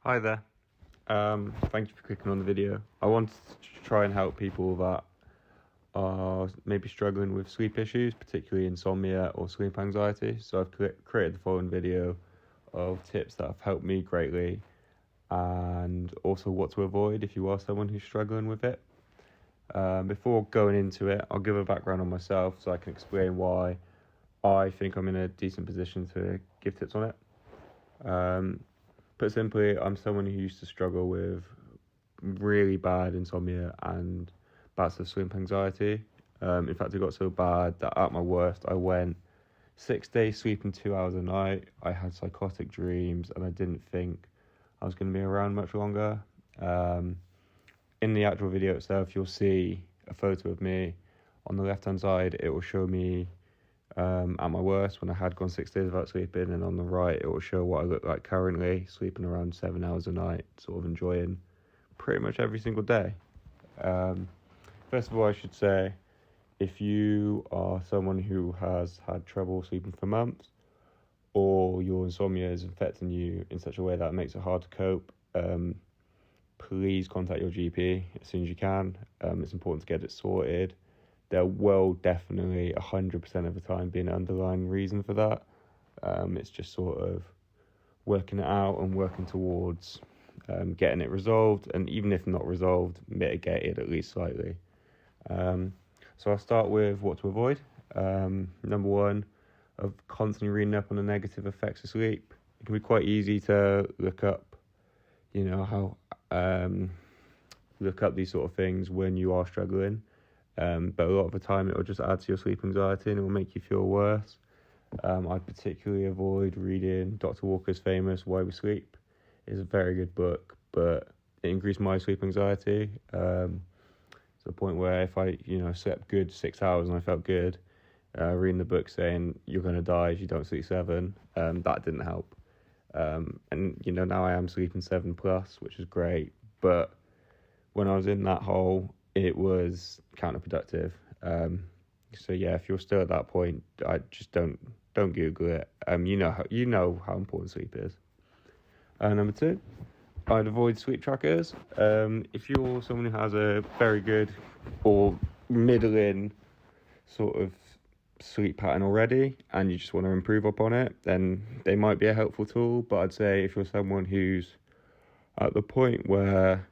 Hi there. Thank you for clicking on the video. I wanted to try and help people that are maybe struggling with sleep issues, particularly insomnia or sleep anxiety. So I've created the following video of tips that have helped me greatly, and also what to avoid if you are someone who's struggling with it. Before going into it, I'll give a background on myself so I can explain why I think I'm in a decent position to give tips on it. Put simply, I'm someone who used to struggle with really bad insomnia and bouts of sleep anxiety. In fact, it got so bad that at my worst, I went 6 days sleeping 2 hours a night. I had psychotic dreams, and I didn't think I was going to be around much longer. In the actual video itself, you'll see a photo of me. On the left-hand side, it will show me at my worst when I had gone 6 days without sleeping, and on the right it will show what I look like currently, sleeping around 7 hours a night, sort of enjoying pretty much every single day. First of all, I should say, if you are someone who has had trouble sleeping for months, or your insomnia is affecting you in such a way that it makes it hard to cope, please contact your GP as soon as you can. It's important to get it sorted. There will definitely 100% of the time be an underlying reason for that. It's just sort of working it out and working towards getting it resolved, and even if not resolved, mitigated at least slightly. So I'll start with what to avoid. Number one, of constantly reading up on the negative effects of sleep. It can be quite easy to look up, look up these sort of things when you are struggling. But a lot of the time it will just add to your sleep anxiety and it will make you feel worse. I particularly avoid reading Dr. Walker's famous Why We Sleep. It's a very good book, but it increased my sleep anxiety to the point where if I slept good 6 hours and I felt good, reading the book saying you're going to die if you don't sleep 7, that didn't help. And now I am sleeping 7+, which is great, but when I was in that hole, it was counterproductive. So yeah, if you're still at that point, I just don't Google it. You know how important sleep is. Number two, I'd avoid sleep trackers. If you're someone who has a very good or middling sort of sleep pattern already and you just want to improve upon it, then they might be a helpful tool. But I'd say if you're someone who's at the point where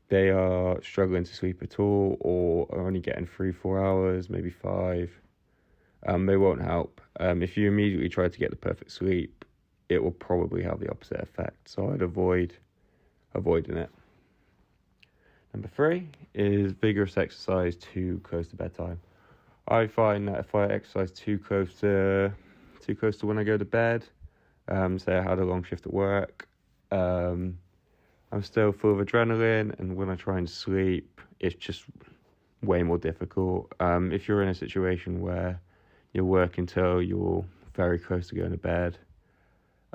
they are struggling to sleep at all, or are only getting 3-4 hours, maybe 5, they won't help. If you immediately try to get the perfect sleep, it will probably have the opposite effect. So I'd avoiding it. Number 3 is vigorous exercise too close to bedtime. I find that if I exercise too close to when I go to bed, say I had a long shift at work, I'm still full of adrenaline, and when I try and sleep, it's just way more difficult. If you're in a situation where you're working till you're very close to going to bed,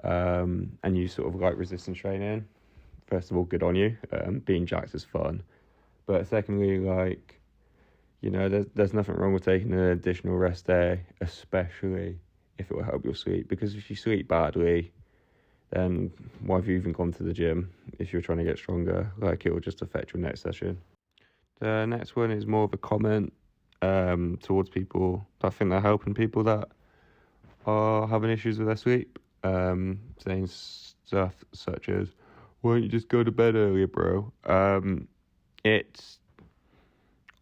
and you sort of like resistance training, first of all, good on you. Being jacked is fun. But secondly, there's nothing wrong with taking an additional rest day, especially if it will help your sleep. Because if you sleep badly, then why have you even gone to the gym if you're trying to get stronger? It will just affect your next session. The next one is more of a comment towards people that I think they're helping people that are having issues with their sleep, saying stuff such as, why don't you just go to bed earlier, bro? It's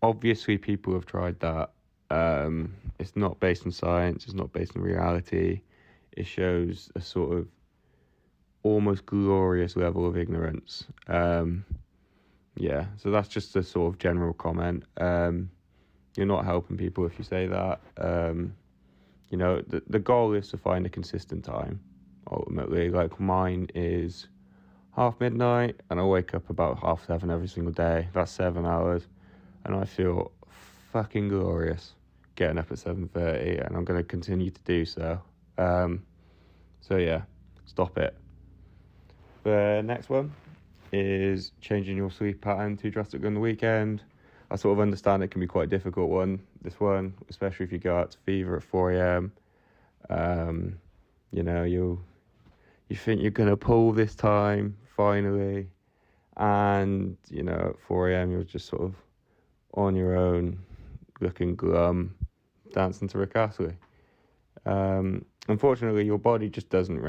obviously people have tried that. It's not based on science, it's not based on reality. It shows a sort of almost glorious level of ignorance. So that's just a sort of general comment. You're not helping people if you say that. The goal is to find a consistent time, ultimately. Like mine is midnight, and I wake up about 7:30 every single day. That's 7 hours, and I feel fucking glorious getting up at 7:30, and I'm going to continue to do so. So yeah, stop it. The next one is changing your sleep pattern too drastically on the weekend. I sort of understand it can be quite a difficult one, this one, especially if you go out to fever at 4 a.m. You think you're going to pull this time finally, and, at 4 a.m. you're just sort of on your own, looking glum, dancing to Rick Astley. Unfortunately, your body just doesn't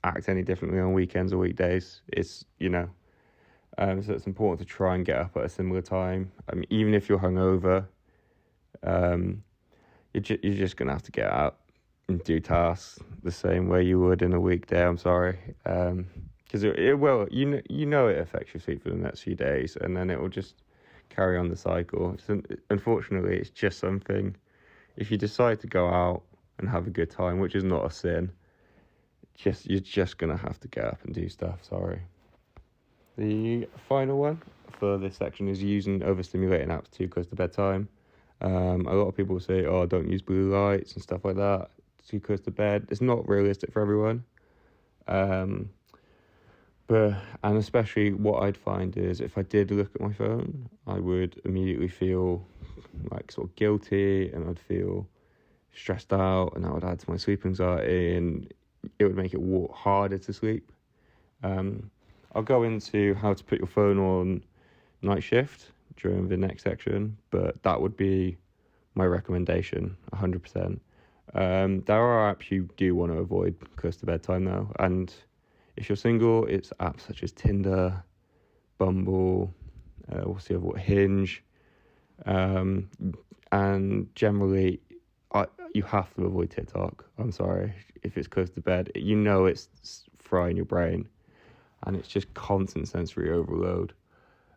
act any differently on weekends or weekdays. It's, so it's important to try and get up at a similar time. I mean, even if you're hungover, you're just going to have to get out and do tasks the same way you would in a weekday. I'm sorry. Because it will, it affects your sleep for the next few days, and then it will just carry on the cycle. So, unfortunately, it's just something, if you decide to go out and have a good time, which is not a sin, you're just going to have to get up and do stuff, sorry. The final one for this section is using overstimulating apps too close to bedtime. A lot of people say, don't use blue lights and stuff like that too close to bed. It's not realistic for everyone. And especially what I'd find is if I did look at my phone, I would immediately feel like sort of guilty, and I'd feel stressed out, and that would add to my sleep anxiety, and it would make it harder to sleep. I'll go into how to put your phone on night shift during the next section, but that would be my recommendation, 100%. There are apps you do want to avoid close to bedtime though, and if you're single, it's apps such as Tinder, Bumble, what's the other one? Hinge, and generally, you have to avoid TikTok. I'm sorry, if it's close to bed, it's frying your brain, and it's just constant sensory overload.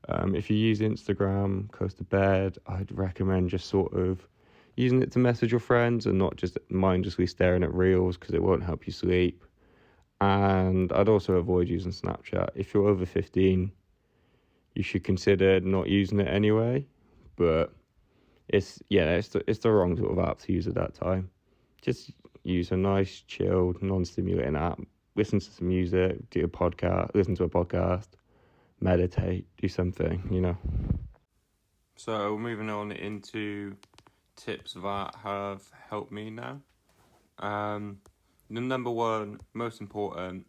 If you use Instagram close to bed, I'd recommend just sort of using it to message your friends and not just mindlessly staring at reels, because it won't help you sleep. And I'd also avoid using Snapchat. If you're over 15, you should consider not using it anyway, but it's the wrong sort of app to use at that time. Just use a nice, chilled, non-stimulating app. Listen to some music, listen to a podcast, meditate, do something, So moving on into tips that have helped me now. The number one, most important,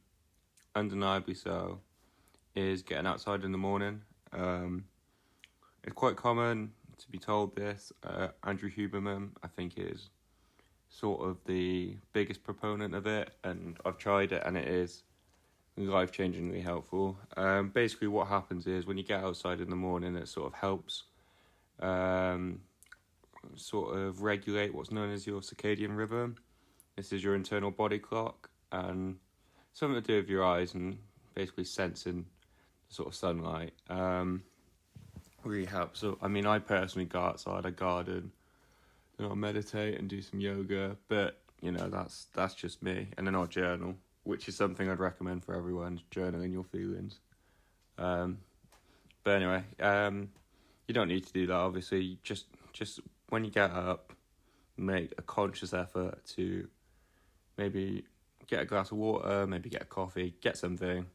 undeniably so, is getting outside in the morning. It's quite common to be told this. Andrew Huberman, I think, is sort of the biggest proponent of it, and I've tried it, and it is life-changingly helpful. Basically what happens is when you get outside in the morning, it sort of helps sort of regulate what's known as your circadian rhythm. This is your internal body clock, and something to do with your eyes and basically sensing the sort of sunlight. Really helps. So I personally go outside, I garden, I meditate and do some yoga, but that's just me. And then I'll journal, which is something I'd recommend for everyone, journaling your feelings. But anyway, you don't need to do that, obviously. Just when you get up, make a conscious effort to maybe get a glass of water, maybe get a coffee, get something,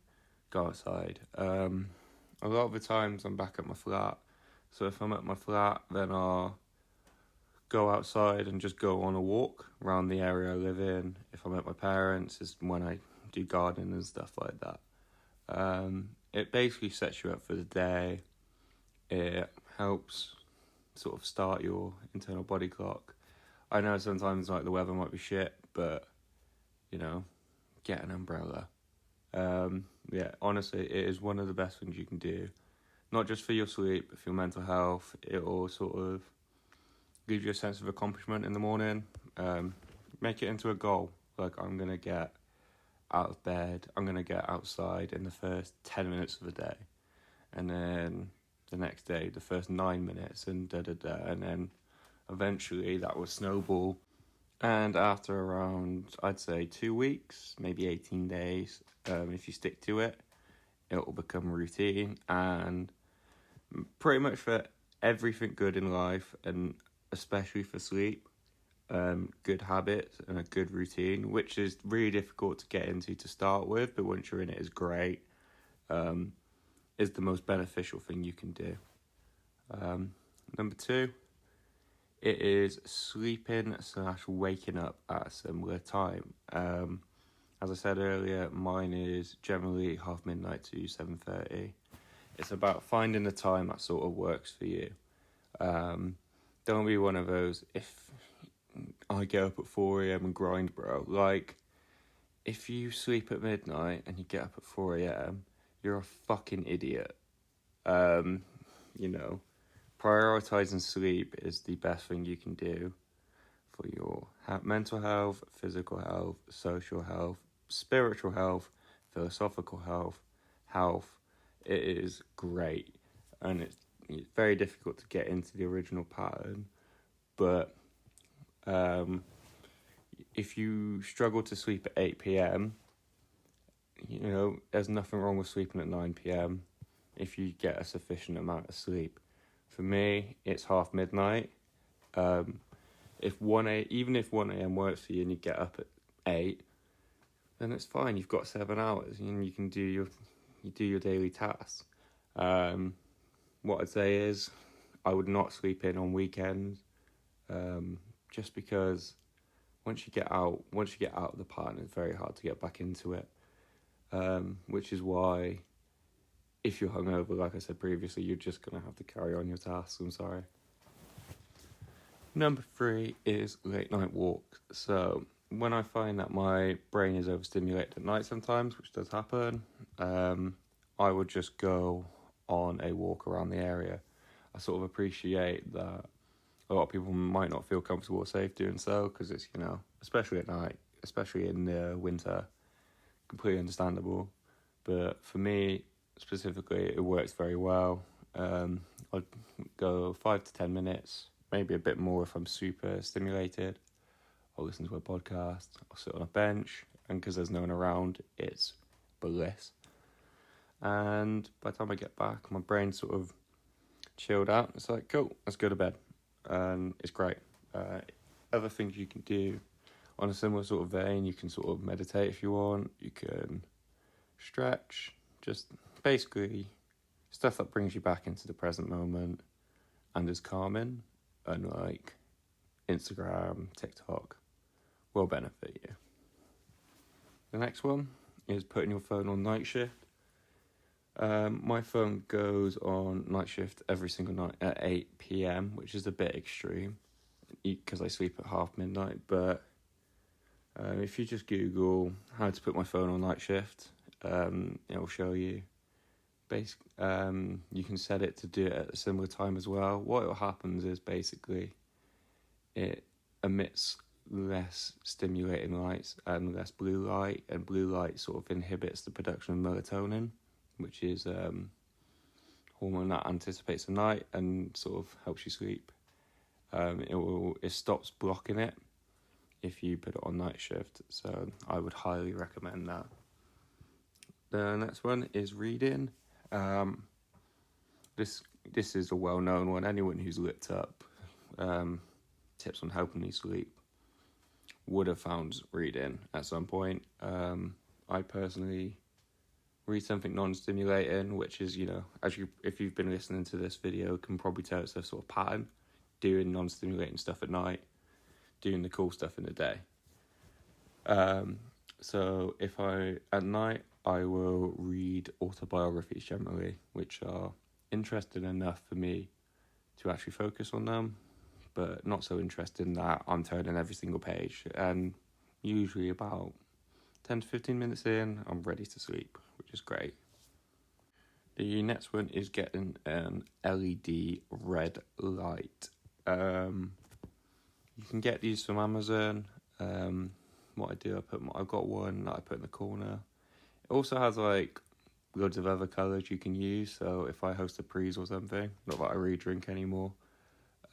go outside. A lot of the times I'm back at my flat, so if I'm at my flat, then I'll go outside and just go on a walk around the area I live in. If I'm at my parents', is when I do gardening and stuff like that. It basically sets you up for the day. It helps sort of start your internal body clock. I know sometimes the weather might be shit, but get an umbrella. Honestly, it is one of the best things you can do, not just for your sleep, but for your mental health. It will sort of give you a sense of accomplishment in the morning. Make it into a goal. Like, I'm going to get out of bed, I'm going to get outside in the first 10 minutes of the day, and then the next day the first 9 minutes, and and then eventually that will snowball. And after around, I'd say 2 weeks, maybe 18 days, if you stick to it, it will become routine. And pretty much for everything good in life, and especially for sleep, good habits and a good routine, which is really difficult to get into to start with, but once you're in it, is great, is the most beneficial thing you can do. Number 2, it is sleeping / waking up at a similar time. As I said earlier, mine is generally half midnight to 7:30. It's about finding the time that sort of works for you. Don't be one of those, if I get up at 4 a.m. and grind, bro. Like, if you sleep at midnight and you get up at 4 a.m., you're a fucking idiot. Prioritizing sleep is the best thing you can do for your mental health, physical health, social health, spiritual health, philosophical health. It is great, and it's very difficult to get into the original pattern, but if you struggle to sleep at 8 p.m, there's nothing wrong with sleeping at 9 p.m. if you get a sufficient amount of sleep. For me, it's half midnight. Even if 1 a.m. works for you and you get up at 8, then it's fine. You've got 7 hours and you can do your daily tasks. What I'd say is I would not sleep in on weekends, just because once you get out of the pattern, it's very hard to get back into it. Which is why, if you're hungover, like I said previously, you're just going to have to carry on your tasks. I'm sorry. Number 3 is late night walks. So when I find that my brain is overstimulated at night sometimes, which does happen, I would just go on a walk around the area. I sort of appreciate that a lot of people might not feel comfortable or safe doing so, because it's, especially at night, especially in the winter, completely understandable. But for me specifically, it works very well. I'd go 5 to 10 minutes, maybe a bit more if I'm super stimulated. I'll listen to a podcast, I'll sit on a bench, and because there's no one around, it's bliss. And by the time I get back, my brain's sort of chilled out. It's like, cool, let's go to bed. And it's great. Other things you can do on a similar sort of vein, you can sort of meditate if you want, you can stretch, just basically stuff that brings you back into the present moment and is calming, unlike Instagram, TikTok, will benefit you. The next one is putting your phone on night shift. My phone goes on night shift every single night at 8 p.m, which is a bit extreme because I sleep at half midnight, but if you just Google how to put my phone on night shift, it'll show you. You can set it to do it at a similar time as well. What happens is basically it emits less stimulating lights and less blue light, and blue light sort of inhibits the production of melatonin, which is hormone that anticipates the night and sort of helps you sleep. It stops blocking it if you put it on night shift, so I would highly recommend that. The next one is reading. This is a well-known one. Anyone who's looked up tips on helping you sleep would have found reading at some point. I personally read something non-stimulating, which is, if you've been listening to this video, can probably tell it's a sort of pattern, doing non-stimulating stuff at night, doing the cool stuff in the day. So at night, I will read autobiographies generally, which are interesting enough for me to actually focus on them, but not so interesting that I'm turning every single page. And usually about 10 to 15 minutes in, I'm ready to sleep, which is great. The next one is getting an LED red light. You can get these from Amazon. What I do, I've got one that I put in the corner. It also has loads of other colours you can use. So if I host a prees or something, not that I really drink anymore,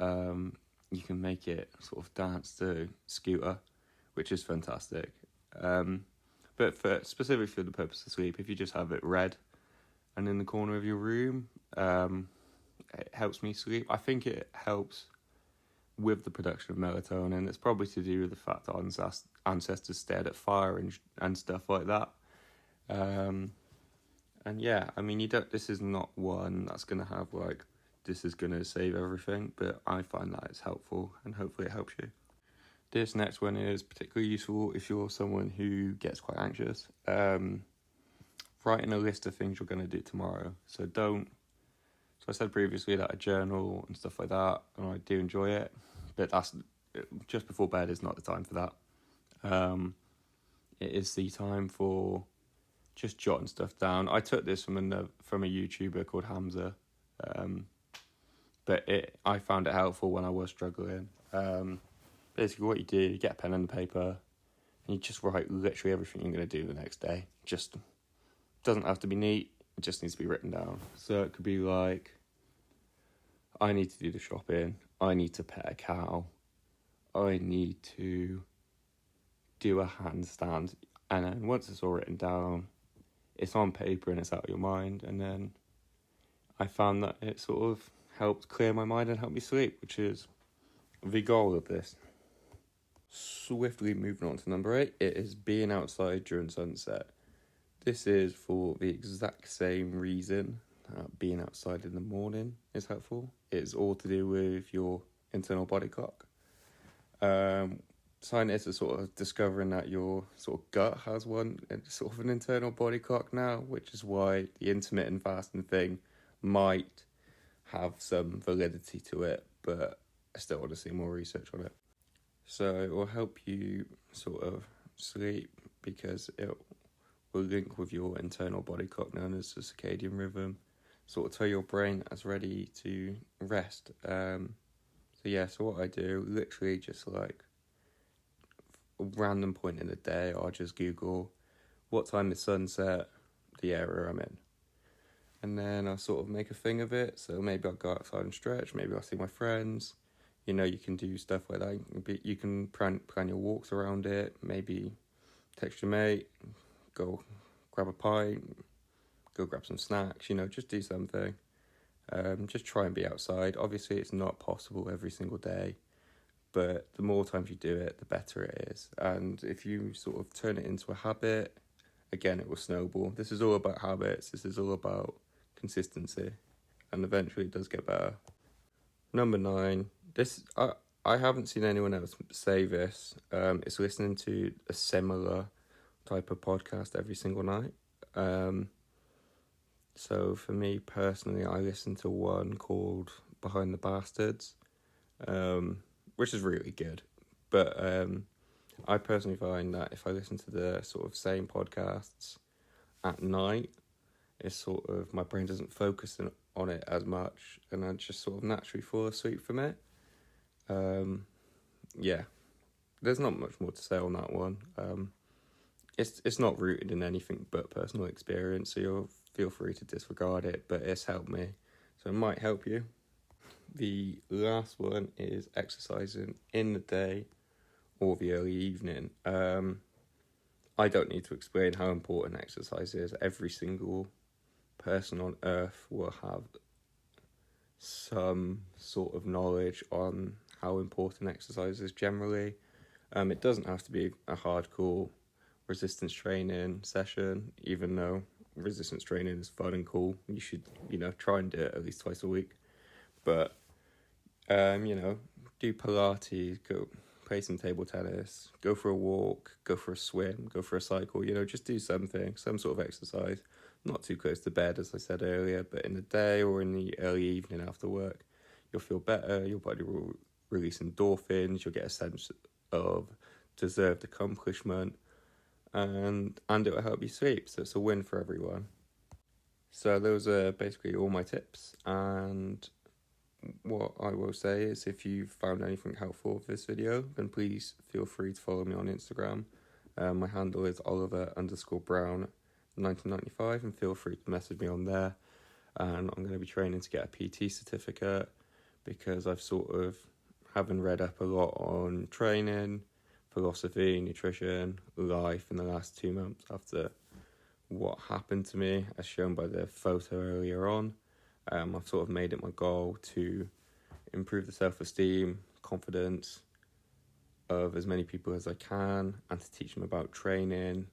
you can make it sort of dance to Scooter, which is fantastic. But specifically for the purpose of sleep, if you just have it red and in the corner of your room, it helps me sleep. I think it helps with the production of melatonin. It's probably to do with the fact that ancestors stared at fire and stuff like that. And yeah, I mean, this is not one that's going to have this is going to save everything, but I find that it's helpful and hopefully it helps you. This next one is particularly useful if you're someone who gets quite anxious. Writing a list of things you're going to do tomorrow. So I said previously that I journal and stuff like that, and I do enjoy it, but that's just before bed is not the time for that. It is the time for just jotting stuff down. I took this from a YouTuber called Hamza, but I found it helpful when I was struggling. Basically what you do, you get a pen and paper, and you just write literally everything you're going to do the next day. Just doesn't have to be neat, it just needs to be written down. So it could be like, I need to do the shopping, I need to pet a cow, I need to do a handstand, and then once it's all written down, it's on paper and it's out of your mind. And then I found that it sort of helped clear my mind and help me sleep, which is the goal of this. Swiftly moving on to number 8, it is being outside during sunset. This is for the exact same reason that being outside in the morning is helpful. It's all to do with your internal body clock. Scientists are sort of discovering that your sort of gut has sort of an internal body clock now, which is why the intermittent fasting thing might have some validity to it, but I still want to see more research on it. So it will help you sort of sleep because it will link with your internal body clock known as the circadian rhythm, sort of tell your brain that's ready to rest. So what I do, literally just like a random point in the day, I'll just Google what time is sunset, the area I'm in. And then I'll sort of make a thing of it. So maybe I'll go outside and stretch, maybe I'll see my friends. You know, you can do stuff like that. You can plan your walks around it. Maybe text your mate, go grab a pint, go grab some snacks, just do something. Just try and be outside. Obviously, it's not possible every single day, but the more times you do it, the better it is. And if you sort of turn it into a habit, again, it will snowball. This is all about habits. This is all about consistency, and eventually it does get better. Number 9, I haven't seen anyone else say this. It's listening to a similar type of podcast every single night. So for me personally, I listen to one called Behind the Bastards, which is really good. But I personally find that if I listen to the sort of same podcasts at night, it's sort of, my brain doesn't focus on it as much, and I just sort of naturally fall asleep from it. There's not much more to say on that one. It's not rooted in anything but personal experience, so you'll feel free to disregard it, but it's helped me, so it might help you. The last one is exercising in the day or the early evening. I don't need to explain how important exercise is. Every single person on earth will have some sort of knowledge on how important exercise is generally. It doesn't have to be a hardcore resistance training session, even though resistance training is fun and cool. You should, try and do it at least twice a week. But, do Pilates, go play some table tennis, go for a walk, go for a swim, go for a cycle, just do something, some sort of exercise. Not too close to bed, as I said earlier, but in the day or in the early evening after work, you'll feel better, your body will release endorphins, you'll get a sense of deserved accomplishment, and it will help you sleep, so it's a win for everyone. So those are basically all my tips, and what I will say is, if you found anything helpful with this video, then please feel free to follow me on Instagram. My handle is Oliver_Brown 1995, and feel free to message me on there. And I'm going to be training to get a PT certificate, because I've sort of having read up a lot on training, philosophy, nutrition, life in the last 2 months after what happened to me, as shown by the photo earlier on. I've sort of made it my goal to improve the self-esteem, confidence of as many people as I can, and to teach them about training,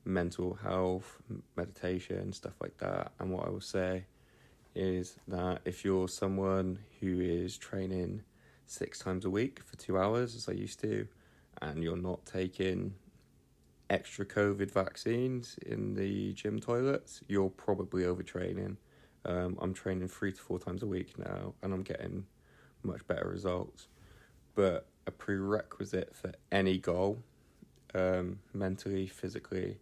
mental health, meditation, stuff like that. And what I will say is that if you're someone who is training 6 times a week for 2 hours, as I used to, and you're not taking extra COVID vaccines in the gym toilets, you're probably overtraining. I'm training 3 to 4 times a week now, and I'm getting much better results. But a prerequisite for any goal, mentally, physically,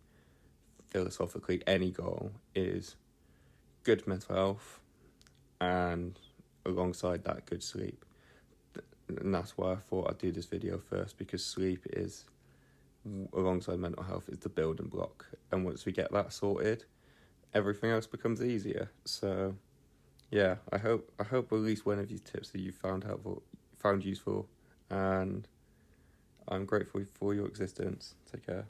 philosophically, any goal, is good mental health, and alongside that, good sleep. And that's why I thought I'd do this video first, because sleep is, alongside mental health, is the building block. And once we get that sorted, everything else becomes easier. So yeah, I hope at least one of these tips that you found useful, and I'm grateful for your existence. Take care.